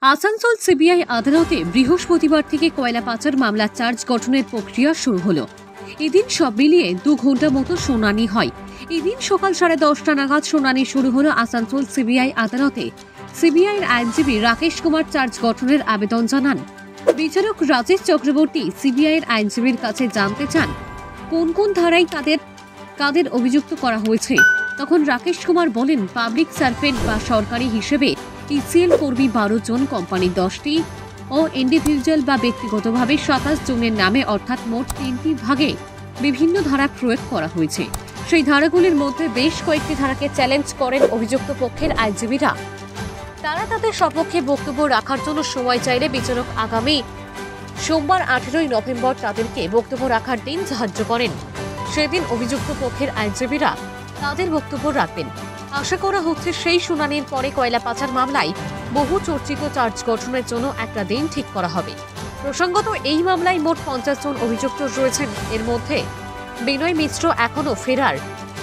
Asansol CBI আদালতে বৃহস্পতিবার থেকে কয়লা পাচার মামলা চার্জ গঠনের প্রক্রিয়া শুরু হলো। এদিন সব মিলিয়ে 2 ঘন্টা মতো শুনানি হয়। এদিন সকাল 10:30 নাগাদ শুনানি শুরু হলো আসানসোল সিবিআই আদালতে। সিবিআইয়ের আইনজীবী রাকেশ কুমার চার্জ গঠনের আবেদন জানান। বিচারক রাজেশ চক্রবর্তী সিবিআইয়ের আইনজীবীর কাছে জানতে চান কোন কোন ধারায় কাদের অভিযুক্ত করা হয়েছে। তখন রাকেশ কুমার বলেন, পাবলিক সার্ভেন্ট বা সরকারি হিসেবে ইসিএল কর্মী 12 জন, কোম্পানি 10টি ও ইন্ডিভিজুয়াল বা ব্যক্তিগতভাবে 27 জনের নামে অর্থাৎ মোট 3টি ভাগে বিভিন্ন ধারা প্রয়োগ করা হয়েছে। সেই ধারাগুলির মধ্যে বেশ কয়েকটি ধারাকে চ্যালেঞ্জ করেন অভিযুক্ত পক্ষের আইনজীবীরা। তারা তাদের সপক্ষে বক্তব্য রাখার জন্য সময় চাইলে বিচারক আগামী সোমবার 18 নভেম্বর তাদেরকে বক্তব্য রাখার দিন ধার্য করেন। সেদিন অভিযুক্ত পক্ষের আইনজীবীরা তাদের বক্তব্য রাখবেন। আশা করা হচ্ছে সেই শুনানির পরে কয়লা পাচার মামলায় বহু চর্চিত চার্জ গঠনের জন্য একটা দিন ঠিক করা হবে। প্রসঙ্গত, এই মামলায় মোট 50 জন অভিযুক্ত রয়েছেন। এর মধ্যে বিনয় মিশ্র এখনও ফেরার।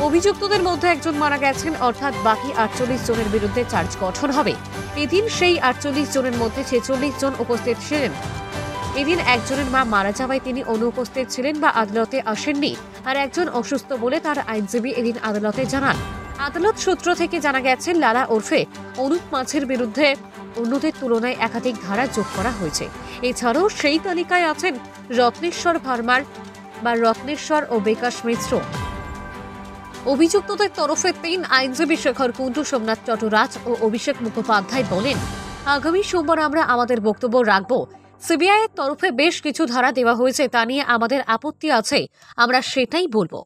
অভিযুক্তদের মধ্যে একজন মারা গেছেন, অর্থাৎ বাকি 48 জনের বিরুদ্ধে চার্জ গঠন হবে। এদিন সেই 48 জনের মধ্যে 46 জন উপস্থিত ছিলেন। এদিন একজনের মা মারা যাওয়ায় তিনি অনুপস্থিত ছিলেন বা আদালতে আসেননি, আর একজন অসুস্থ বলে তার আইনজীবী এদিন আদালতে জানান। আদালত সূত্র থেকে জানা গেছে, লালা ওরফে অনুপ মাঝের বিরুদ্ধে অন্যদের তুলনায় একাধিক ধারা যোগ করা হয়েছে। এছাড়াও সেই তালিকায় আছেন রত্নেশ্বর ভার্মার বা রত্নেশ্বর ও বিকাশ মিশ্র। অভিযুক্তদের তরফে 3 আইনজীবী শেখর কুণ্ডু, সোমনাথ চট্টরাজ ও অভিষেক মুখোপাধ্যায় বলেন, আগামী সোমবার আমরা আমাদের বক্তব্য রাখব। সিবিআই এর তরফে বেশ কিছু ধারা দেওয়া হয়েছে, তা নিয়ে আমাদের আপত্তি আছে, আমরা সেটাই বলবো।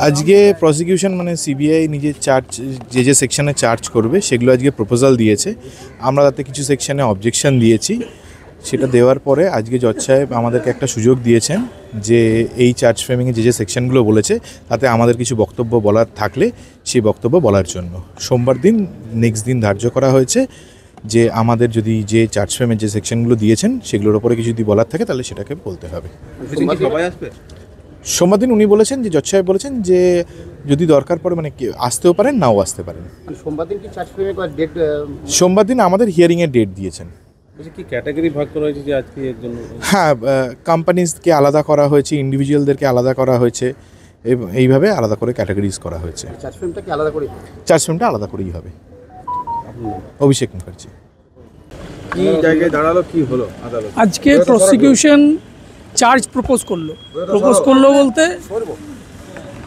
আজকে প্রসিকিউশন মানে সিবিআই নিজের চার্জ যে সেকশনে চার্জ করবে সেগুলো আজকে প্রপোজাল দিয়েছে। আমরা তাতে কিছু সেকশনে অবজেকশন দিয়েছি। সেটা দেওয়ার পরে আজকে জজ সাহেব আমাদেরকে একটা সুযোগ দিয়েছেন যে এই চার্জ ফ্রেমিংয়ে যে সেকশনগুলো বলেছে তাতে আমাদের কিছু বক্তব্য বলার থাকলে সেই বক্তব্য বলার জন্য সোমবার দিন নেক্সট দিন ধার্য করা হয়েছে যে আমাদের যদি যে চার্জ ফ্রেমের যে সেকশনগুলো দিয়েছেন সেগুলোর ওপরে কিছু যদি বলার থাকে তাহলে সেটাকে বলতে হবে। সোমবার দিন উনি বলেছেন যে জজ সাহেব বলেছেন যে যদি দরকার পড়ে মানে আসতেও পারেন নাও আসতে পারেন। সোমবার দিন কি চার্জ ফ্রেমের ডেট? সোমবার দিন আমাদের হিয়ারিংয়ের ডেট দিয়েছেন। কি ক্যাটাগরি ভাগ করা হয়েছে যে আজকে এর জন্য? হ্যাঁ, কোম্পানিজকে আলাদা করা হয়েছে, ইন্ডিভিজুয়ালদেরকে আলাদা করা হয়েছে, এইভাবে আলাদা করে ক্যাটাগরিজ করা হয়েছে। চার্জ ফ্রেমটা কি আলাদা করে? চার্জ ফ্রেমটা আলাদা করেই হবে। অভিষেক মুখার্জি। কি জায়গায় দাঁড়ালো, কি হলো আদালত? আজকে প্রসিকিউশন চার্জ প্রপোজ করলো বলতে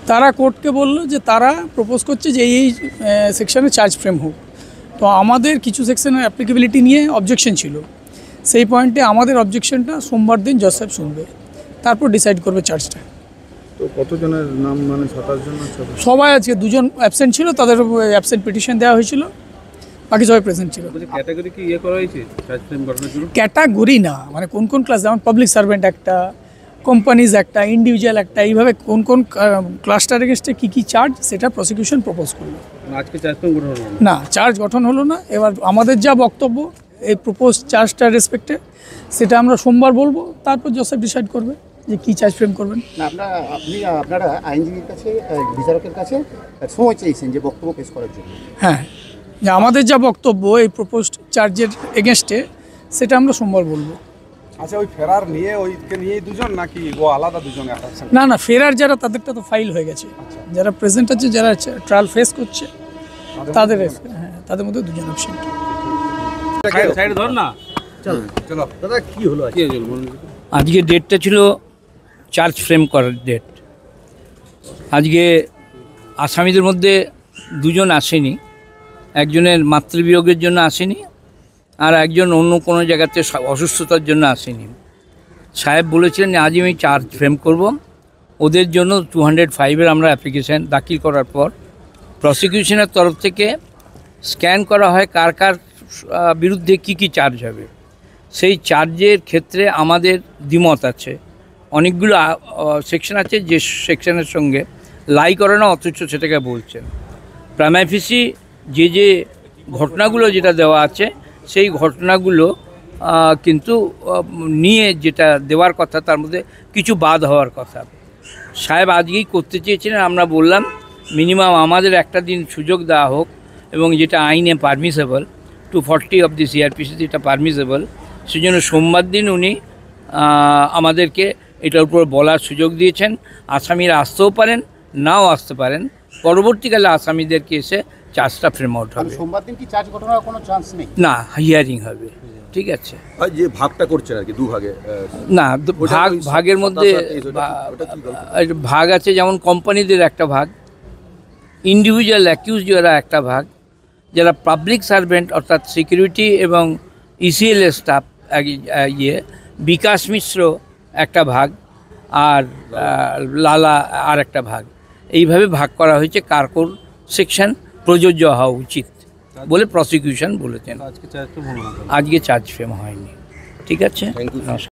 তারা কোর্টকে বললো যে তারা প্রপোজ করছে যে এই সেকশনে চার্জ ফ্রেম হোক। তো আমাদের কিছু সেকশনের অ্যাপ্লিকেবিলিটি নিয়ে অবজেকশন ছিল। সেই পয়েন্টে আমাদের অবজেকশনটা সোমবার দিন জজ সাহেব শুনবে, তারপর ডিসাইড করবে চার্জটা। তো কতজনের নাম মানে 27 জন? সবাই আজকে 2 জন অ্যাবসেন্ট ছিল, তাদের অ্যাবসেন্ট পিটিশন দেওয়া হয়েছিল, বাকি সবাই প্রেজেন্ট ছিল। ক্যাটাগরি কি করা হয়েছে চার্জ ফ্রেম গঠনের জন্য? ক্যাটাগরি না, মানে কোন কোন ক্লাস, যেমন পাবলিক সার্ভেন্ট একটা, কোম্পানিজ একটা, ইন্ডিভিজুয়াল একটা, এইভাবে কোন কোন ক্লাসটার এগেনস্টে কী কী চার্জ সেটা প্রসিকিউশন প্রপোজ করলো। আজকে চার্জ ফ্রেম গঠন হলো না, চার্জ গঠন হলো না। এবার আমাদের যা বক্তব্য এই প্রপোজ চার্জটার রেসপেক্টে সেটা আমরা সোমবার বলবো, তারপর জজ সাহেব ডিসাইড করবে যে কী চার্জ ফ্রেম করবেন। আপনারা আইনজীবীর কাছে, বিচারকের কাছে সময় চেয়েছেন যে বক্তব্য পেশ করার জন্য। হ্যাঁ, যে আমাদের যা বক্তব্য এই প্রপোজড চার্জের এগেনস্টে সেটা আমরা সোমবার বলবো। আচ্ছা, ওই ফেরার নিয়ে ওইকে নিয়ে 2 জন নাকি ও আলাদা 2 জন? না, ফেরার যারা তাদেরটা তো ফাইল হয়ে গেছে। যারা প্রেজেন্ট আছে, যারা ট্রায়াল ফেস করছে তাদের, হ্যাঁ, তাদের মধ্যে 2 জন অপশন। সাইড ধর না, চলো দাদা, কি হলো আজকে? ডেটটা ছিল চার্জ ফ্রেম করার ডেট। আজকে আসামিদের মধ্যে 2 জন আসেনি। একজনের মাতৃবিয়োগের জন্য আসেনি, আর একজন অন্য কোনো জায়গাতে অসুস্থতার জন্য আসেনি। সাহেব বলেছিলেন আজই আমি চার্জ ফ্রেম করব। ওদের জন্য 205-এর আমরা অ্যাপ্লিকেশান দাখিল করার পর প্রসিকিউশনের তরফ থেকে স্ক্যান করা হয় কার কার বিরুদ্ধে কী কী চার্জ হবে। সেই চার্জের ক্ষেত্রে আমাদের দ্বিমত আছে। অনেকগুলো সেকশন আছে যে সেকশনের সঙ্গে লাই করে না, অথচ সেটাকে বলছেন। প্রাইমারি ফেসি যে ঘটনাগুলো যেটা দেওয়া আছে সেই ঘটনাগুলো কিন্তু নিয়ে যেটা দেওয়ার কথা তার মধ্যে কিছু বাদ হওয়ার কথা। সাহেব আজকেই করতে চেয়েছিলেন, আমরা বললাম মিনিমাম আমাদের একটা দিন সুযোগ দেওয়া হোক এবং যেটা আইনে পারমিসেবল 240 অফ দি সিআরপিসি যেটা পারমিসেবল, সেজন্য সোমবার দিন উনি আমাদেরকে এটার উপর বলার সুযোগ দিয়েছেন। আসামিরা আসতেও পারেন, নাও আসতে পারেন, পরবর্তীকালে আসামিদেরকে এসে চার্জটা ফ্রেম আউট হবে। সোমবার দিন কি চার্জ ঘটনার কোনো চান্স নেই? না, হিয়ারিং হবে, ঠিক আছে। আর যে ভাগটা করছেন আর কি দুভাগে, না, ভাগের মধ্যে ভাগ আছে, যেমন কোম্পানিদের একটা ভাগ, ইন্ডিভিজুয়াল অ্যাকিউজ যারা একটা ভাগ, যারা পাবলিক সার্ভেন্ট অর্থাৎ সিকিউরিটি এবং ইসিএল স্টাফ বিকাশ মিশ্র একটা ভাগ, আর লালা আর একটা ভাগ, এইভাবে ভাগ করা হয়েছে। কার কোন সেকশন প্রযোজ্য হওয়া উচিত বলে প্রসিকিউশন বলেছেন। আজকে চার্জ ফ্রেম হয়নি, ঠিক আছে। Thank you.